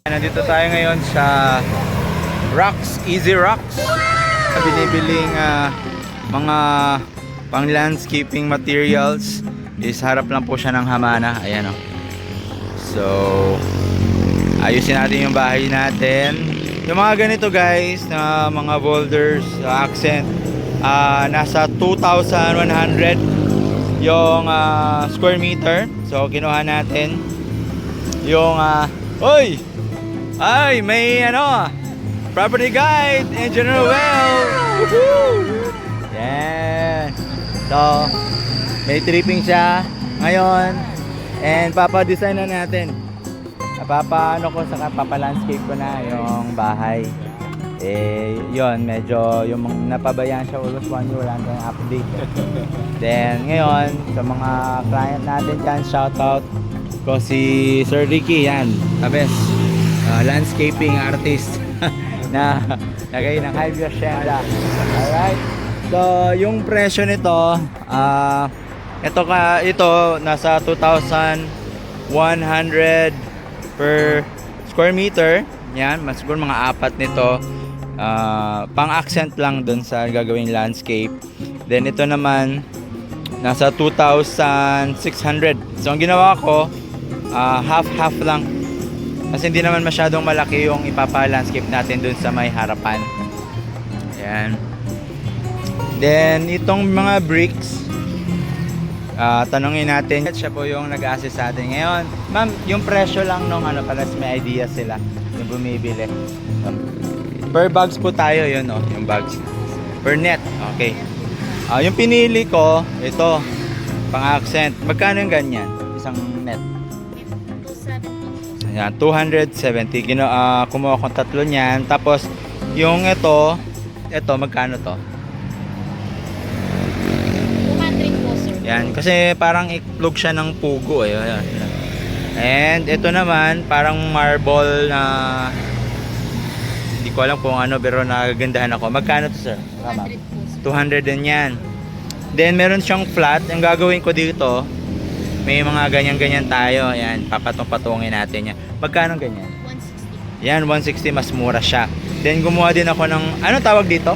Nandito tayo ngayon sa Rocks, Easy Rocks. Binibiling mga pang landscaping materials. Is harap lang po siya ng Hamana. Ayan o. So, ayusin natin yung bahay natin. Yung mga ganito guys, na mga boulders, accent, nasa 2,100 yung square meter. So, kinuha natin yung oy! Ay, may property guide, Engineer Well. Yan. So, may tripping siya ngayon. And papadesign na natin. Papalandscape ko na yung bahay. Yon, medyo yung napabayaan siya almost 1 year, wala tayong update. Then, ngayon, sa mga client natin dyan, shoutout ko si Sir Ricky, yan, the best landscaping artist na lagay ng High View Hacienda. Alright, so yung presyo nito, ito nasa 2,100 per square meter. Yan, mas siguro mga 4 nito. Pang accent lang dun sa gagawing landscape. Then ito naman nasa 2,600. So ang ginawa ko, half lang, kasi hindi naman masyadong malaki yung ipapa-landscape natin dun sa may harapan. Ayan. Then itong mga bricks, tanongin natin. Siya po yung nag-assist sa atin ngayon. Ma'am, yung presyo lang nung para may idea sila yung bumibili. Per bags po tayo, yun yung bags. Per net, okay. Yung pinili ko, ito, pang accent. Magkano yung ganyan? Isang net? Ayan, 270. Kumuha kong 3 niyan. Tapos, yung ito, magkano to? 200 po, sir. Yan, kasi parang iklog siya ng pugo. Ayan. And ito naman, parang marble na hindi ko alam kung pero nagagandahan ako. Magkano to, sir? 200 po, sir. 200 din yan. Then meron siyang flat. Ang gagawin ko dito, may mga ganyan-ganyan tayo. Ayan, papatong-patungin natin yan. Magkano ganyan? 160. Yan, 160, mas mura siya. Then gumawa din ako ng, ano tawag dito?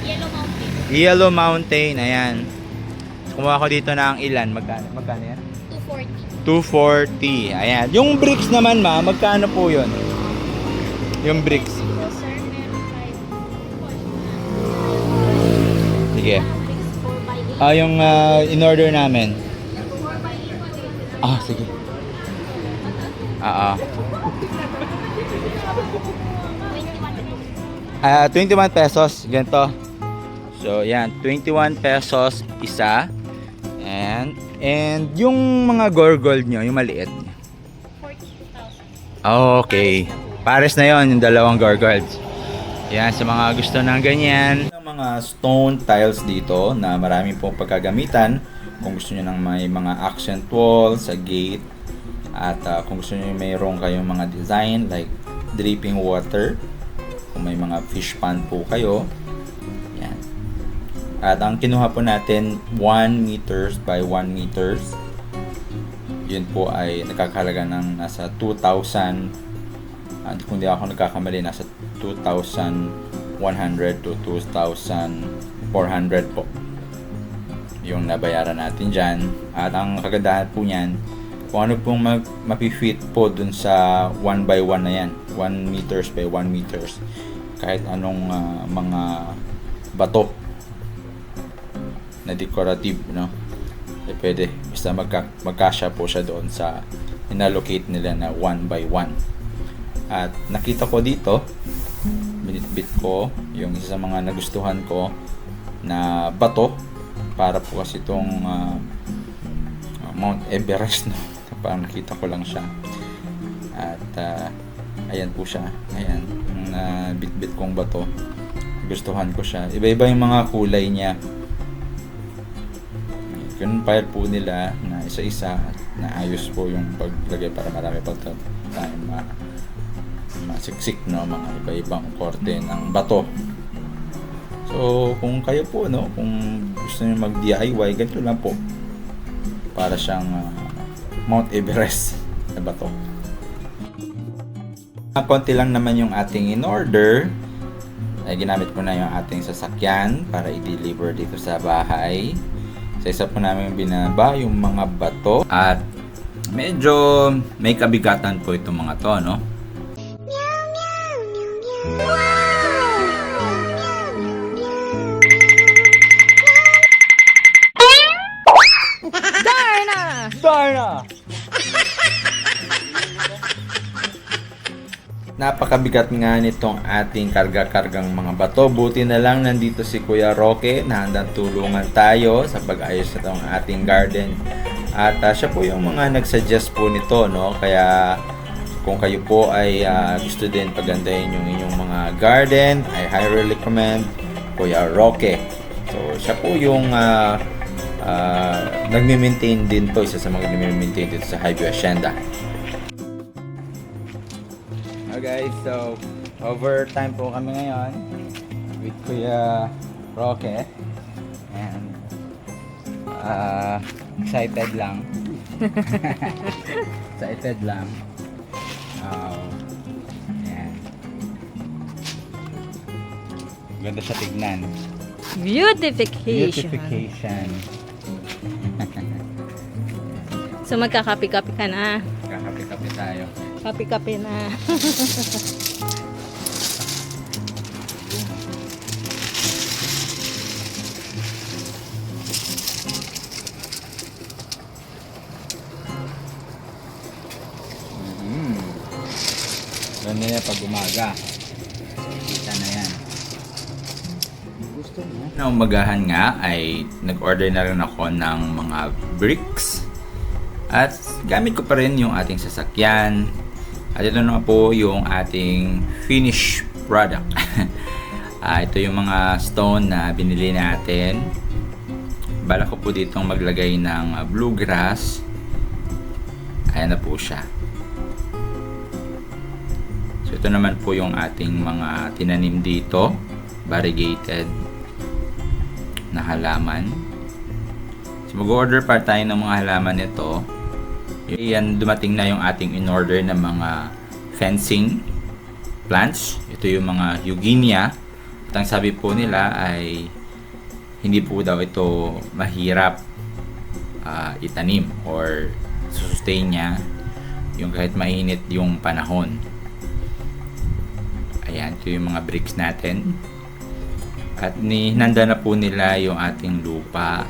Yellow Mountain. Yellow Mountain, ayan. Kumuha ko dito ng ilan? Magkano yan? 240. 240, ayan. Yung bricks naman magkano po yun? Yung bricks. Po, sir, meron tayo. Sige. 4x8. Yung in-order namin. 4x8. Sige. 21 pesos, ganito. So, yan, 21 pesos isa. And yung mga gorgold nyo, yung maliit. 42,000. Okay. Pares na yon yung dalawang gorgolds. Yan, sa mga gusto ng ganyan. Mga stone tiles dito na marami pong pagkagamitan. Kung gusto nyo ng may mga accent wall sa gate. At kung gusto nyo mayroong kayong mga design like dripping water. Kung may mga fish pond po kayo. Yan. At ang kinuha po natin 1 meters by 1 meters. Yun po ay nakakahalaga ng nasa 2,000. Kung di ako nagkakamali, nasa 2,100 to 2,400 po yung nabayaran natin dyan. At ang kagandahan po niyan, kung ano pong mapifit po dun sa 1 by 1 na yan, 1 meters by 1 meters, kahit anong mga bato na decorative, pwede, basta magkasya po siya doon sa inallocate nila na 1 by 1. At nakita ko dito, binitbit ko yung isa sa mga nagustuhan ko na bato, para po kasi itong Mount Everest, parang nakita ko lang siya. At ayan po siya, ayan, na bitbit kong bato, gustuhan ko siya. Iba-iba yung mga kulay niya. Yung file po nila na isa-isa, na ayos po yung paglagay para marami pag tayo masiksik, mga iba-ibang korte ng bato. So kung kayo po, kung gusto niyo mag DIY, ganito lang po, para siyang Mount Everest na bato. Konti lang naman yung ating in-order. Ay, ginamit ko na yung ating sasakyan para i-deliver dito sa bahay. Sa isa po namin binaba yung mga bato. At medyo may kabigatan po itong mga to, no? Darna! Napakabigat nga nitong ating karga-kargang mga bato. Buti na lang nandito si Kuya Roque na handang tulungan tayo sa pag-ayos nitong ating garden. At siya po yung mga nagsuggest po nito, no? Kaya kung kayo po ay gusto din pagandahin yung inyong mga garden, I highly recommend Kuya Roque. So siya po yung nagme-maintain din po, isa sa mga nagme-maintain dito sa Highview Hacienda. Okay guys, so overtime po kami ngayon with Kuya Roque and excited lang. Excited lang. Ayan. Ganda siya tignan. Beautification. Beautification. So magkakapi-kapi ka na. Kakapi-kapi tayo. Kapi-kapi na. Ganda niya pag umaga. Kita na yan. Gusto mo? Na umagahan nga ay nag-order na rin ako ng mga bricks. At gamit ko pa rin yung ating sasakyan. At ito na po yung ating finished product. Ito yung mga stone na binili natin. Balak ko po ditong maglagay ng bluegrass. Ayan na po siya. So ito naman po yung ating mga tinanim dito. Variegated na halaman. So mag-order pa tayo ng mga halaman nito. Yan, dumating na yung ating in-order na mga fencing plants. Ito yung mga eugenia. At ang sabi po nila ay hindi po daw ito mahirap itanim or sustain niya yung kahit mainit yung panahon. Ayan, ito yung mga bricks natin. At hinanda na po nila yung ating lupa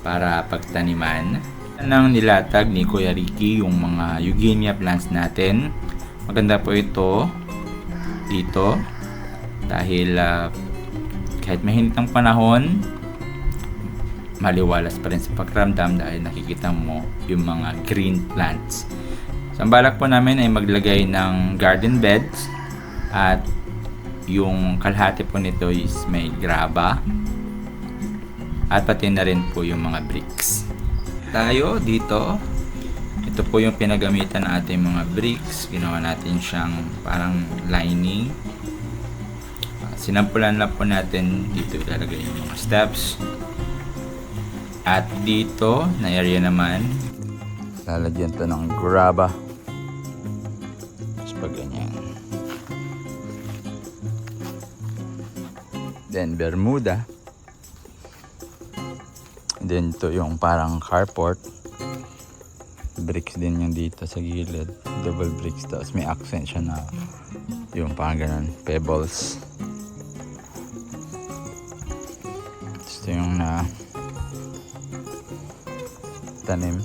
para pagtaniman. Nang nilatag ni Kuya Ricky yung mga eugenia plants natin. Maganda po ito dito dahil kahit mahinit ang panahon, maliwalas pa rin sa pakiramdam dahil nakikita mo yung mga green plants. So, ang balak po namin ay maglagay ng garden beds at yung kalahati po nito is may graba at pati na rin po yung mga bricks. Tayo dito, ito po yung pinagamitan ng ating mga bricks. Ginawa natin siyang parang lining. Sinampulan na po natin dito ilalagay yung mga steps. At dito na area naman, lalagyan to ng graba. Tapos pag ganyan. Then Bermuda. Then ito yung parang carport. Bricks din yung dito sa gilid. Double bricks. Tapos may accent siya na yung parang ganun. Pebbles. Ito yung na tanim.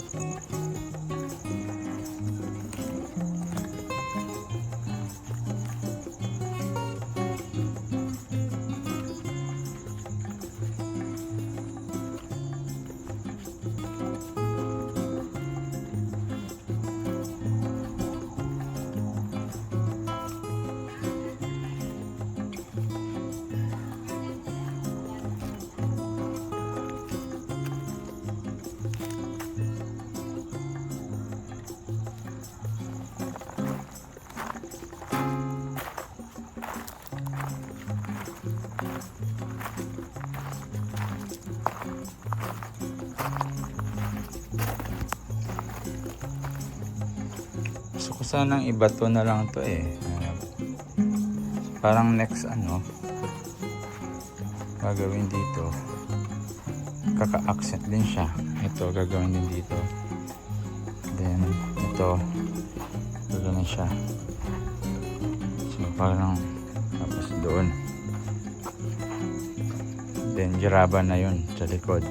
sanang iba to na lang to eh. Parang next ano, gagawin dito. Kaka-accent din siya. Ito, gagawin din dito. Then, ito, gagawin siya. So, parang, tapos doon. Then, jiraban na yun sa likod.